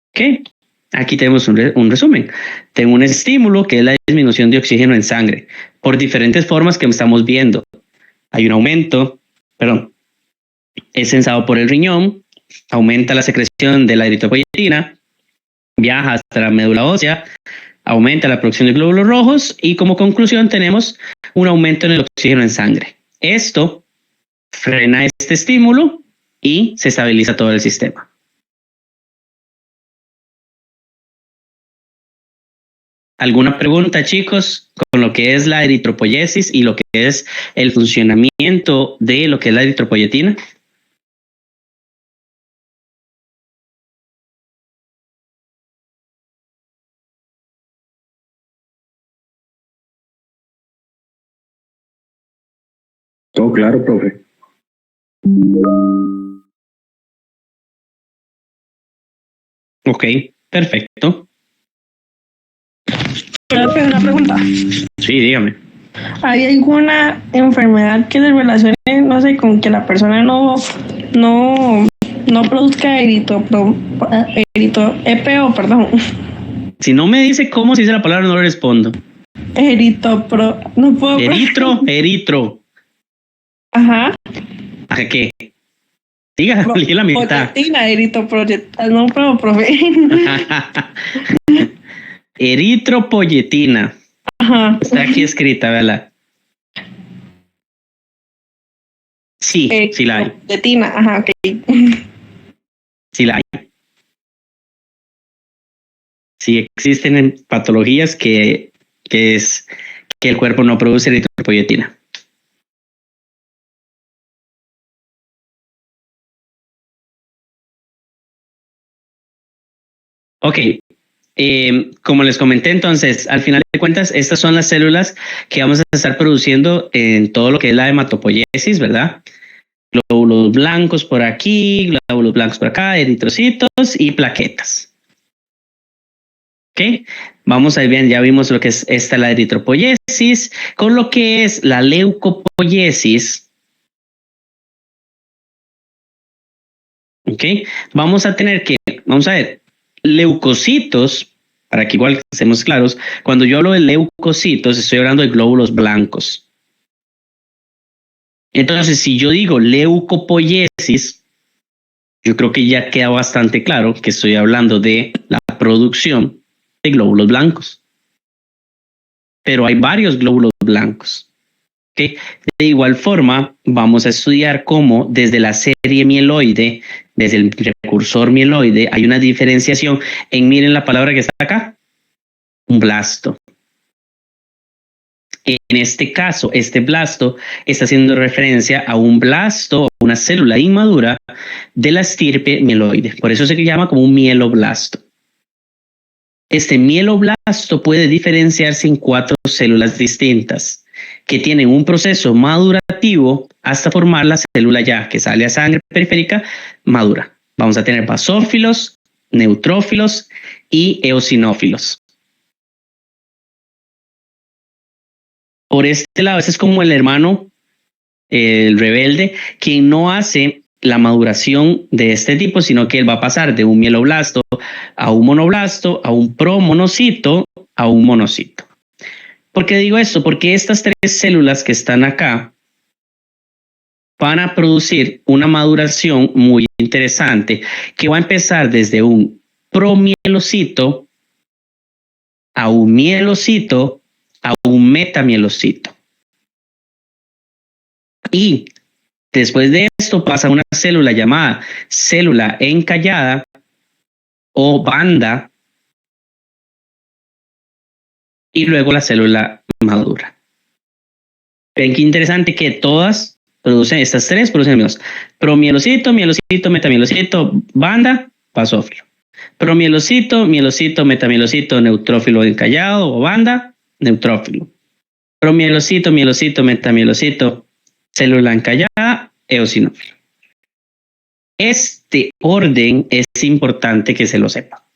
Ok. Aquí tenemos un resumen. Tengo un estímulo que es la disminución de oxígeno en sangre por diferentes formas que estamos viendo. Hay un aumento, es sensado por el riñón, aumenta la secreción de la eritropoyetina, viaja hasta la médula ósea, aumenta la producción de glóbulos rojos y como conclusión tenemos un aumento en el oxígeno en sangre. Esto frena este estímulo y se estabiliza todo el sistema. ¿Alguna pregunta, chicos, con lo que es la eritropoyesis y lo que es el funcionamiento de lo que es la eritropoyetina? Todo claro, profe. Ok, perfecto. Profe, una pregunta. Sí, dígame. ¿Hay alguna enfermedad que se relacione, no sé, con que la persona no produzca EPO, perdón? Si no me dice cómo se dice la palabra, no le respondo. No puedo. Eritro. Ajá. ¿A qué? Diga, leí la mitad. No puedo, profe. Eritropoyetina. Ajá. Está aquí escrita, ¿verdad? Sí, sí la hay. Eritropoyetina, ajá, ok. Sí la hay. Sí existen en patologías que es que el cuerpo no produce eritropoyetina. Ok, como les comenté entonces, al final de cuentas, estas son las células que vamos a estar produciendo en todo lo que es la hematopoiesis, ¿verdad? Glóbulos blancos por aquí, glóbulos blancos por acá, eritrocitos y plaquetas. ¿Ok? Vamos a ver, ya vimos lo que es la eritropoiesis, con lo que es la leucopoiesis. ¿Ok? Vamos a ver, leucocitos, para que igual estemos claros, cuando yo hablo de leucocitos, estoy hablando de glóbulos blancos. Entonces, si yo digo leucopoiesis, yo creo que ya queda bastante claro que estoy hablando de la producción de glóbulos blancos. Pero hay varios glóbulos blancos. ¿Okay? De igual forma, vamos a estudiar cómo desde la serie mieloide, desde el precursor mieloide, hay una diferenciación miren la palabra que está acá, un blasto. En este caso, este blasto está haciendo referencia a un blasto, una célula inmadura de la estirpe mieloide. Por eso se llama como un mieloblasto. Este mieloblasto puede diferenciarse en 4 células distintas que tienen un proceso madurativo hasta formar la célula ya que sale a sangre periférica madura. Vamos a tener basófilos, neutrófilos y eosinófilos. Por este lado, ese es como el hermano, el rebelde, quien no hace la maduración de este tipo, sino que él va a pasar de un mieloblasto a un monoblasto, a un promonocito, a un monocito. ¿Por qué digo esto? Porque estas 3 células que están acá van a producir una maduración muy interesante que va a empezar desde un promielocito a un mielocito a un metamielocito. Y después de esto pasa una célula llamada célula encallada o banda y luego la célula madura. Ven qué interesante que todas producen, estas 3 producen menos. Promielocito, mielocito, metamielocito, banda, basófilo. Promielocito, mielocito, metamielocito, neutrófilo encallado o banda, neutrófilo. Promielocito, mielocito, metamielocito, célula encallada, eosinófilo. Este orden es importante que se lo sepa.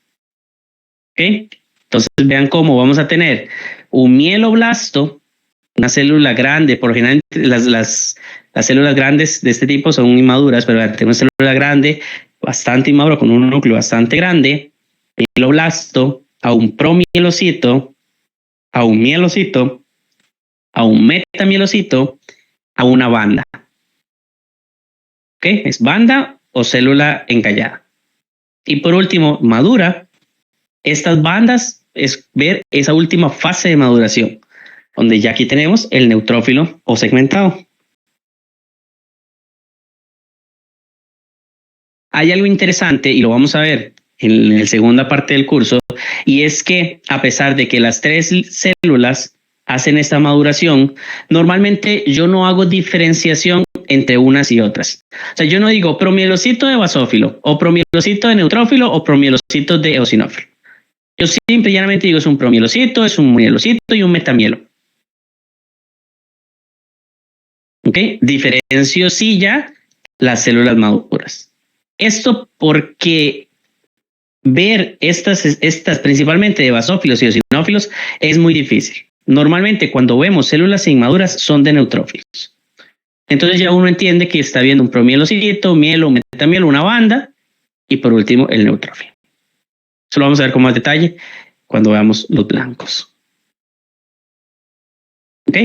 ¿Ok? Entonces vean cómo vamos a tener un mieloblasto, una célula grande, por lo general las células grandes de este tipo son inmaduras, pero tenemos una célula grande, bastante inmadura, con un núcleo bastante grande, mieloblasto, a un promielocito, a un mielocito, a un metamielocito, a una banda. ¿Ok? Es banda o célula encallada. Y por último, madura. Estas bandas es ver esa última fase de maduración, donde ya aquí tenemos el neutrófilo o segmentado. Hay algo interesante y lo vamos a ver en la segunda parte del curso, y es que a pesar de que las 3 células hacen esta maduración, normalmente yo no hago diferenciación entre unas y otras. O sea, yo no digo promielocito de basófilo, o promielocito de neutrófilo, o promielocito de eosinófilo. Yo simple y llanamente digo es un promielocito, es un mielocito y un metamielo. ¿Ok? Diferencio sí ya las células maduras. Esto porque ver estas principalmente de basófilos y eosinófilos es muy difícil. Normalmente cuando vemos células inmaduras son de neutrófilos. Entonces ya uno entiende que está viendo un promielocito, mielo, metamielo, una banda y por último el neutrófilo. Eso lo vamos a ver con más detalle cuando veamos los blancos. ¿Ok?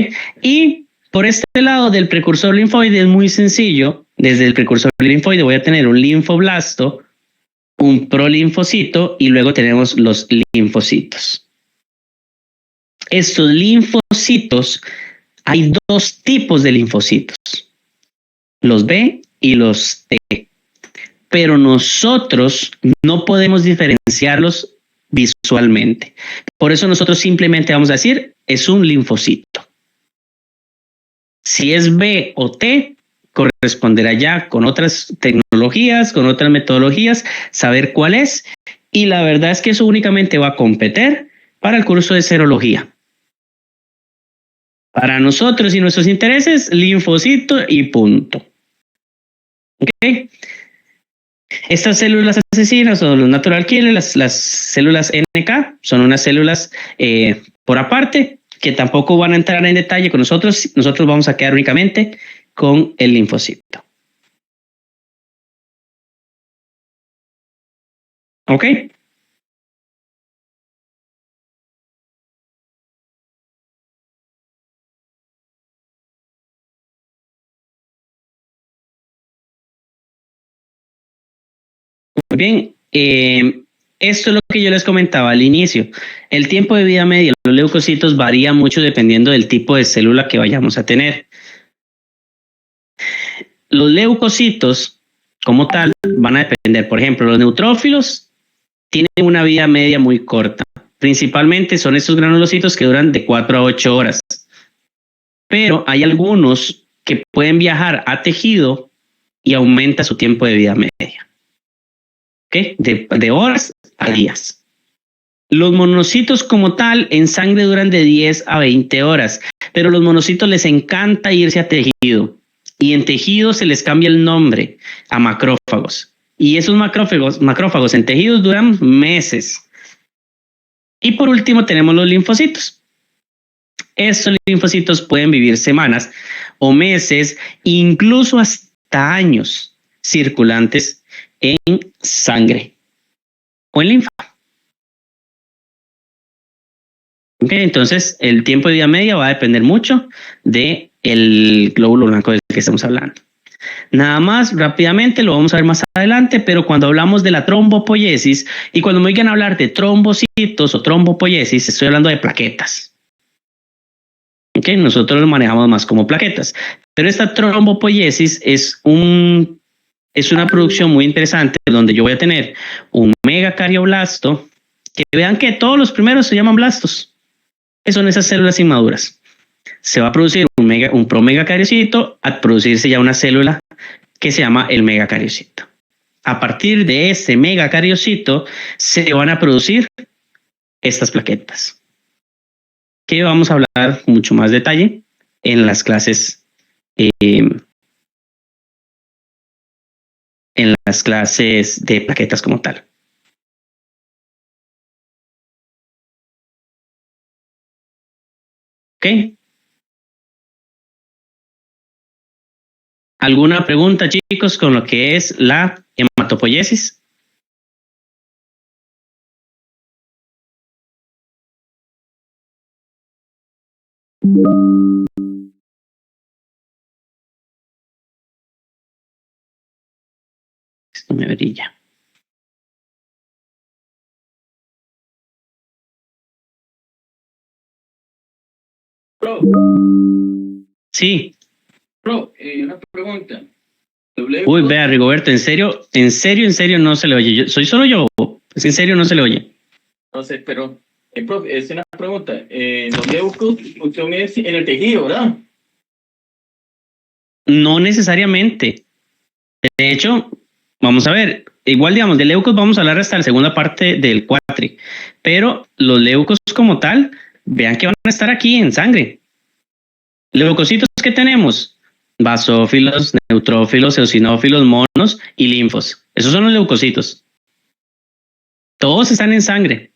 Y por este lado del precursor linfoide es muy sencillo. Desde el precursor linfoide voy a tener un linfoblasto, un prolinfocito y luego tenemos los linfocitos. Estos linfocitos, hay 2 tipos de linfocitos, los B y los T. Pero nosotros no podemos diferenciarlos visualmente. Por eso nosotros simplemente vamos a decir, es un linfocito. Si es B o T, corresponderá ya con otras tecnologías, con otras metodologías, saber cuál es. Y la verdad es que eso únicamente va a competir para el curso de serología. Para nosotros y nuestros intereses, linfocito y punto. ¿Ok? Estas células asesinas o los natural killers, las células NK, son unas células por aparte que tampoco van a entrar en detalle con nosotros. Nosotros vamos a quedar únicamente con el linfocito. ¿Ok? Muy bien. Esto es lo que yo les comentaba al inicio. El tiempo de vida media de los leucocitos varía mucho dependiendo del tipo de célula que vayamos a tener. Los leucocitos, como tal, van a depender. Por ejemplo, los neutrófilos tienen una vida media muy corta. Principalmente son estos granulocitos que duran de 4 a 8 horas. Pero hay algunos que pueden viajar a tejido y aumenta su tiempo de vida media. ¿Ok? De horas a días. Los monocitos como tal en sangre duran de 10 a 20 horas, pero los monocitos les encanta irse a tejido y en tejido se les cambia el nombre a macrófagos. Y esos macrófagos en tejidos duran meses. Y por último tenemos los linfocitos. Estos linfocitos pueden vivir semanas o meses, incluso hasta años circulantes en sangre o en linfa. Okay, entonces el tiempo de vida media va a depender mucho del glóbulo blanco del que estamos hablando. Nada más rápidamente, lo vamos a ver más adelante, pero cuando hablamos de la trombopoiesis y cuando me oigan hablar de trombocitos o trombopoiesis, estoy hablando de plaquetas. Okay, nosotros lo manejamos más como plaquetas, pero esta trombopoiesis es una producción muy interesante donde yo voy a tener un megacardioblasto, que vean que todos los primeros se llaman blastos, que son esas células inmaduras. Se va a producir un promegacariocito a producirse ya una célula que se llama el megacariocito. A partir de ese megacariocito se van a producir estas plaquetas, que vamos a hablar mucho más detalle en las clases de plaquetas como tal. ¿Ok? ¿Alguna pregunta, chicos, con lo que es la hematopoiesis? Esto me brilla. Bro, Sí. bro, una pregunta. Uy, vea, Rigoberto, en serio no se le oye. Soy solo yo. Es en serio no se le oye. No sé, pero profe, es una pregunta. Los leucos funcionan en el tejido, ¿verdad? No necesariamente. De hecho, vamos a ver, igual digamos, de leucos vamos a hablar hasta la segunda parte del cuatri, pero los leucos como tal, vean que van a estar aquí en sangre. Leucocitos que tenemos, basófilos, neutrófilos, eosinófilos, monos y linfos. Esos son los leucocitos. Todos están en sangre.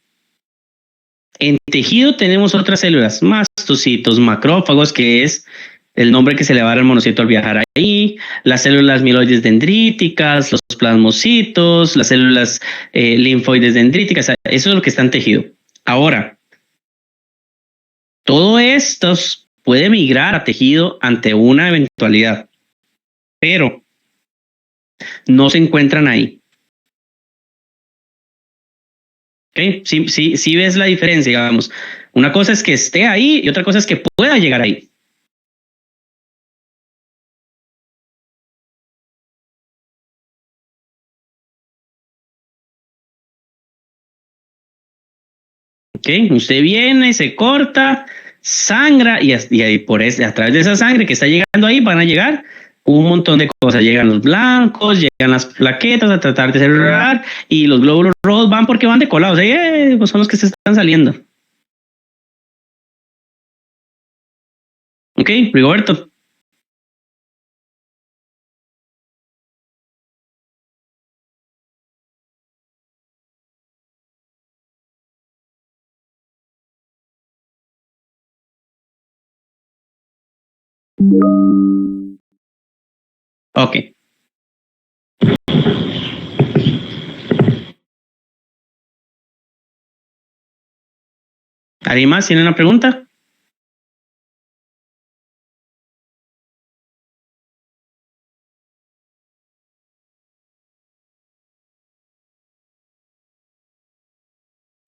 En tejido tenemos otras células, mastocitos, macrófagos, que es el nombre que se le va a dar al monocito al viajar ahí, las células mieloides dendríticas, los plasmocitos, las células linfoides dendríticas, eso es lo que está en tejido. Ahora, todo esto puede migrar a tejido ante una eventualidad, pero no se encuentran ahí. ¿Okay? Sí ves la diferencia, digamos. Una cosa es que esté ahí y otra cosa es que pueda llegar ahí. ¿Okay? Usted viene, se corta, sangra y ahí a través de esa sangre que está llegando ahí van a llegar un montón de cosas. Llegan los blancos, llegan las plaquetas a tratar de cerrar y los glóbulos rojos van porque van decolados. Pues son los que se están saliendo. Ok, Rigoberto. Ok. ¿Alguien más tiene una pregunta?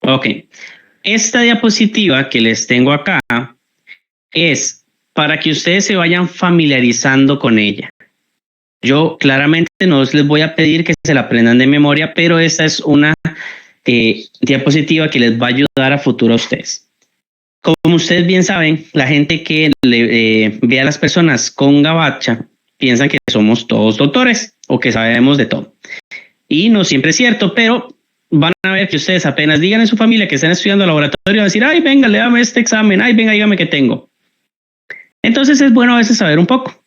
Ok. Esta diapositiva que les tengo acá es para que ustedes se vayan familiarizando con ella. Yo claramente no les voy a pedir que se la aprendan de memoria, pero esta es una diapositiva que les va a ayudar a futuro a ustedes. Como ustedes bien saben, la gente que ve a las personas con gabacha piensa que somos todos doctores o que sabemos de todo. Y no siempre es cierto, pero van a ver que ustedes apenas digan en su familia que están estudiando laboratorio, van a decir, ay, venga, léame este examen, ay, venga, dígame qué tengo. Entonces es bueno a veces saber un poco.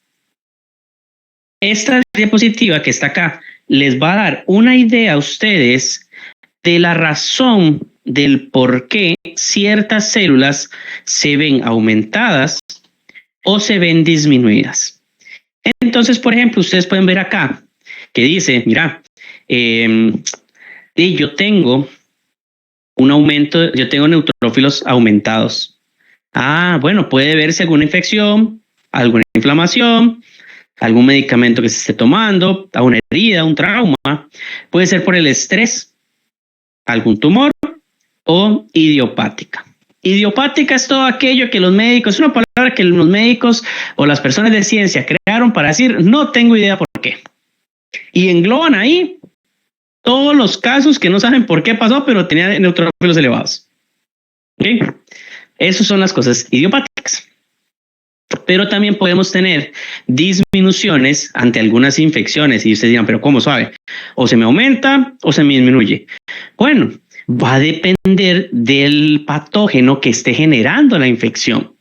Esta diapositiva que está acá les va a dar una idea a ustedes de la razón del por qué ciertas células se ven aumentadas o se ven disminuidas. Entonces, por ejemplo, ustedes pueden ver acá que dice, mira, yo tengo un aumento, yo tengo neutrófilos aumentados. Ah, bueno, puede verse alguna infección, alguna inflamación, algún medicamento que se esté tomando, una herida, un trauma. Puede ser por el estrés, algún tumor o idiopática. Idiopática es todo aquello que los médicos, es una palabra que los médicos o las personas de ciencia crearon para decir, no tengo idea por qué. Y engloban ahí todos los casos que no saben por qué pasó, pero tenían neutrófilos elevados. ¿Okay? Esas son las cosas idiopáticas. Pero también podemos tener disminuciones ante algunas infecciones. Y ustedes dirán, pero ¿cómo sabe? O se me aumenta o se me disminuye. Bueno, va a depender del patógeno que esté generando la infección.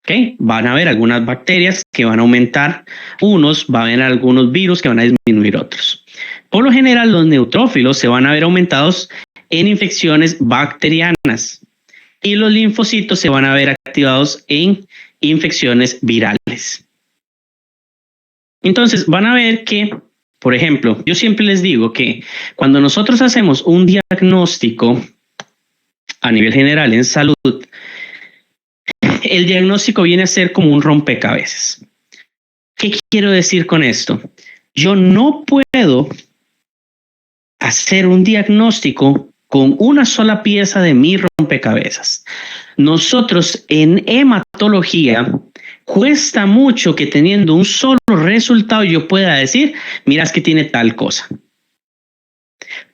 ¿Okay? Van a haber algunas bacterias que van a aumentar unos, va a haber algunos virus que van a disminuir otros. Por lo general, los neutrófilos se van a ver aumentados en infecciones bacterianas y los linfocitos se van a ver activados en infecciones virales. Entonces, van a ver que, por ejemplo, yo siempre les digo que cuando nosotros hacemos un diagnóstico a nivel general en salud, el diagnóstico viene a ser como un rompecabezas. ¿Qué quiero decir con esto? Yo no puedo hacer un diagnóstico con una sola pieza de mi rompecabezas. Nosotros en hematología cuesta mucho que teniendo un solo resultado yo pueda decir, mira, es que tiene tal cosa.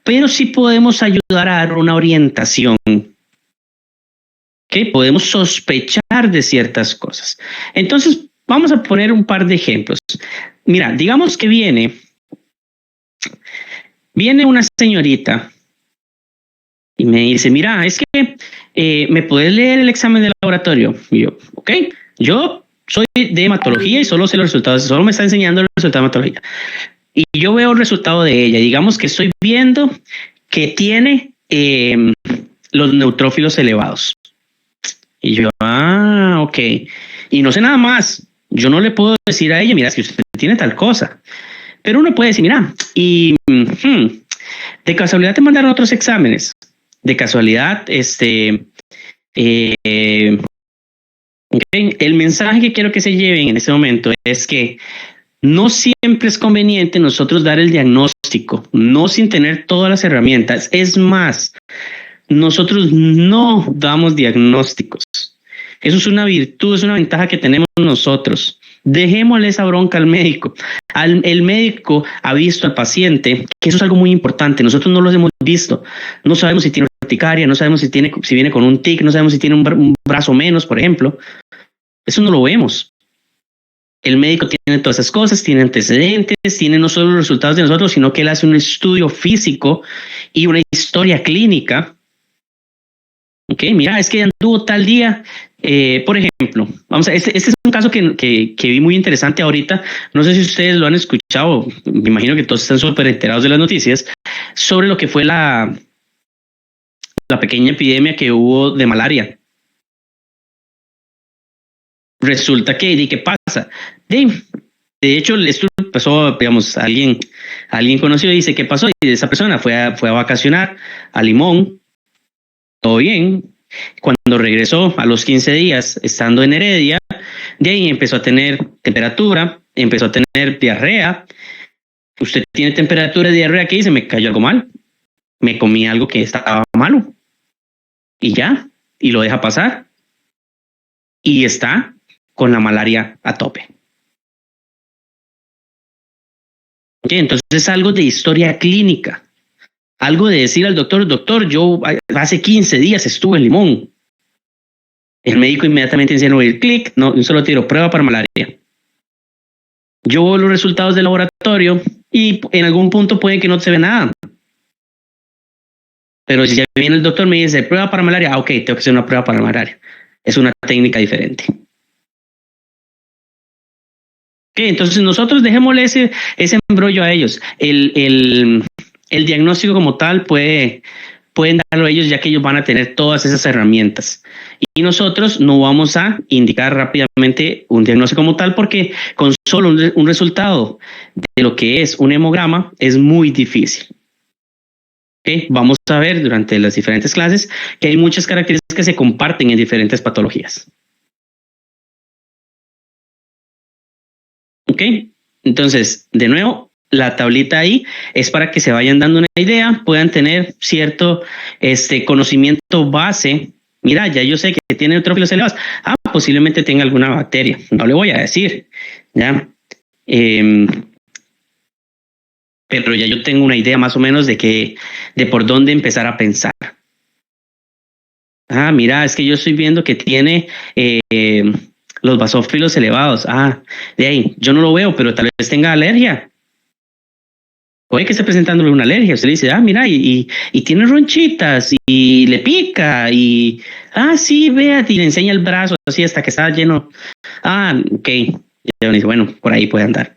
Pero sí podemos ayudar a dar una orientación. ¿Okay? Podemos sospechar de ciertas cosas. Entonces, vamos a poner un par de ejemplos. Mira, digamos que viene una señorita y me dice, mira, es que ¿me puedes leer el examen de laboratorio? Y yo, ok, yo soy de hematología y solo sé los resultados, solo me está enseñando el resultado de hematología. Y yo veo el resultado de ella. Digamos que estoy viendo que tiene los neutrófilos elevados. Y yo, ok. Y no sé nada más. Yo no le puedo decir a ella, mira, es que usted tiene tal cosa. Pero uno puede decir, mira, y de casualidad te mandaron otros exámenes. De casualidad, okay. El mensaje que quiero que se lleven en este momento es que no siempre es conveniente nosotros dar el diagnóstico, no sin tener todas las herramientas. Es más, nosotros no damos diagnósticos. Eso es una virtud, es una ventaja que tenemos nosotros. Dejémosle esa bronca al médico. El médico ha visto al paciente, que eso es algo muy importante. Nosotros no lo hemos visto. No sabemos si tiene urticaria, no sabemos si viene con un tic, no sabemos si tiene un brazo menos, por ejemplo. Eso no lo vemos. El médico tiene todas esas cosas, tiene antecedentes, tiene no solo los resultados de nosotros, sino que él hace un estudio físico y una historia clínica. Ok, mira, es que anduvo tal día. Por ejemplo, vamos a, este es un caso que vi muy interesante ahorita. No sé si ustedes lo han escuchado, me imagino que todos están súper enterados de las noticias, sobre lo que fue la pequeña epidemia que hubo de malaria. resulta que, ¿qué pasa? De hecho, esto pasó, digamos, alguien conocido dice, ¿qué pasó? Y esa persona fue a vacacionar a Limón, todo bien. Cuando regresó a los 15 días, estando en Heredia, de ahí empezó a tener temperatura, empezó a tener diarrea. Usted tiene temperatura y diarrea, ¿qué dice? Me cayó algo mal. Me comí algo que estaba malo. Y ya, y lo deja pasar. Y está con la malaria a tope. Okay, entonces es algo de historia clínica. Algo de decir al doctor, yo hace 15 días estuve en Limón. El médico inmediatamente dice, no, el clic, no, un solo tiro, prueba para malaria. Yo veo los resultados del laboratorio y en algún punto puede que no se ve nada. Pero si ya viene el doctor me dice, prueba para malaria, ok, tengo que hacer una prueba para malaria. Es una técnica diferente. Okay, entonces nosotros dejémosle ese embrollo a ellos. El diagnóstico como tal pueden darlo a ellos, ya que ellos van a tener todas esas herramientas. Y nosotros no vamos a indicar rápidamente un diagnóstico como tal, porque con solo un resultado de lo que es un hemograma es muy difícil. Okay, vamos a ver durante las diferentes clases que hay muchas características que se comparten en diferentes patologías. Ok, entonces, de nuevo, la tablita ahí es para que se vayan dando una idea, puedan tener cierto conocimiento base. Mira, ya yo sé que tiene neutrófilos elevados. Posiblemente tenga alguna bacteria. No le voy a decir, ¿ya? Pero ya yo tengo una idea más o menos de por dónde empezar a pensar. Mira, es que yo estoy viendo que tiene los basófilos elevados. De ahí, yo no lo veo, pero tal vez tenga alergia. Puede que esté presentándole una alergia. Usted le dice, mira, y tiene ronchitas, y le pica, y sí, vea, y le enseña el brazo así hasta que está lleno. Ok. Y uno dice, bueno, por ahí puede andar.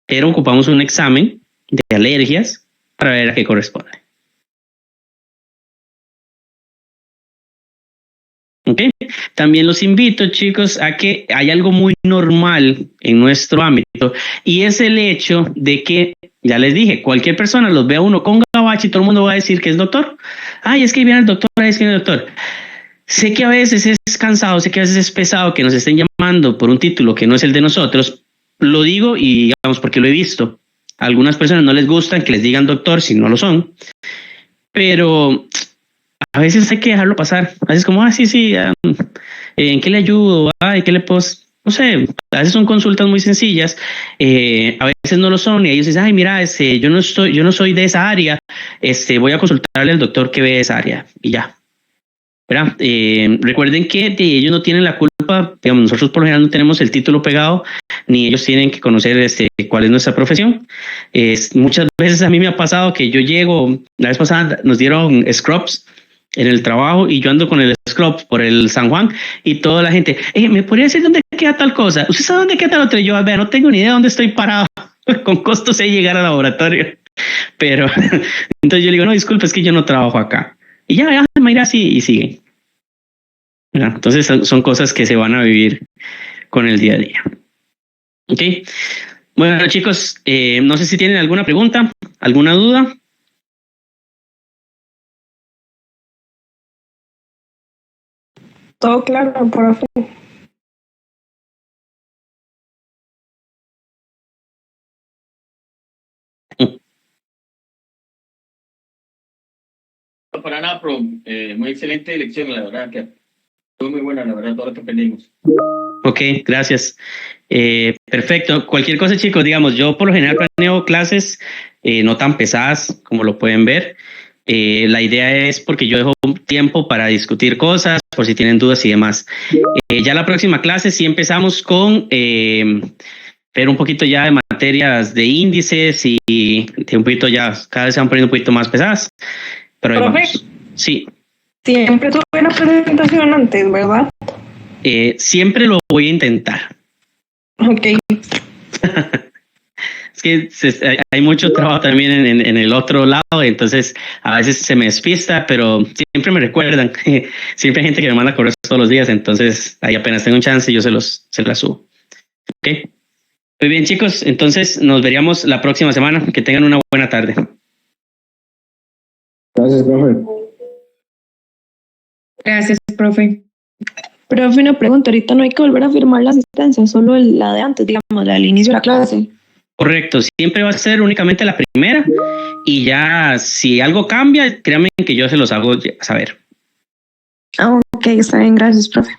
Pero ocupamos un examen de alergias para ver a qué corresponde. Okay. También los invito, chicos, a que hay algo muy normal en nuestro ámbito y es el hecho de que, ya les dije, cualquier persona los vea uno con gabacho y todo el mundo va a decir que es doctor. Es que viene el doctor, es que viene el doctor. Sé que a veces es cansado, sé que a veces es pesado que nos estén llamando por un título que no es el de nosotros. Lo digo y digamos porque lo he visto. A algunas personas no les gustan que les digan doctor si no lo son, pero a veces hay que dejarlo pasar. A veces como, sí, ¿en qué le ayudo? ¿En qué le puedo? No sé, a veces son consultas muy sencillas, a veces no lo son y ellos dicen, mira, yo no soy de esa área, voy a consultarle al doctor que ve esa área y ya. ¿Verdad? Recuerden que ellos no tienen la culpa, digamos, nosotros por lo general no tenemos el título pegado, ni ellos tienen que conocer cuál es nuestra profesión. Muchas veces a mí me ha pasado que yo llego, la vez pasada nos dieron scrubs en el trabajo y yo ando con el scrubs por el San Juan y toda la gente, ¿me podría decir dónde queda tal cosa? ¿Usted sabe dónde queda tal otra? Yo, no tengo ni idea dónde estoy parado, con costo sé llegar al laboratorio, pero entonces yo le digo, no, disculpe, es que yo no trabajo acá. Y ya me irá así y sigue. Entonces son cosas que se van a vivir con el día a día. Ok. Bueno, chicos, no sé si tienen alguna pregunta, alguna duda. Todo claro, profe. Para nada, pero muy excelente lección, la verdad, que fue muy buena, la verdad, todo lo que aprendimos. Ok, gracias. Perfecto. Cualquier cosa, chicos, digamos, yo por lo general planeo clases no tan pesadas como lo pueden ver. La idea es porque yo dejo tiempo para discutir cosas, por si tienen dudas y demás. Ya la próxima clase sí empezamos con ver un poquito ya de materias de índices y de un poquito ya, cada vez se van poniendo un poquito más pesadas. Pero ¿Profe? vamos. Sí. Siempre tuve la presentación antes, ¿verdad? Siempre lo voy a intentar. Ok. Es que hay mucho trabajo también en el otro lado, entonces a veces se me despista, pero siempre me recuerdan. Siempre hay gente que me manda correos todos los días, entonces ahí apenas tengo un chance yo se las subo. Ok. Muy bien, chicos, entonces nos veríamos la próxima semana. Que tengan una buena tarde. Gracias, profe. Gracias, profe. Profe, una pregunta, ahorita no hay que volver a firmar la asistencia, solo la de antes, digamos, la del inicio de la clase. Correcto, siempre va a ser únicamente la primera y ya si algo cambia, créanme que yo se los hago saber. Ah, ok, está bien, gracias, profe.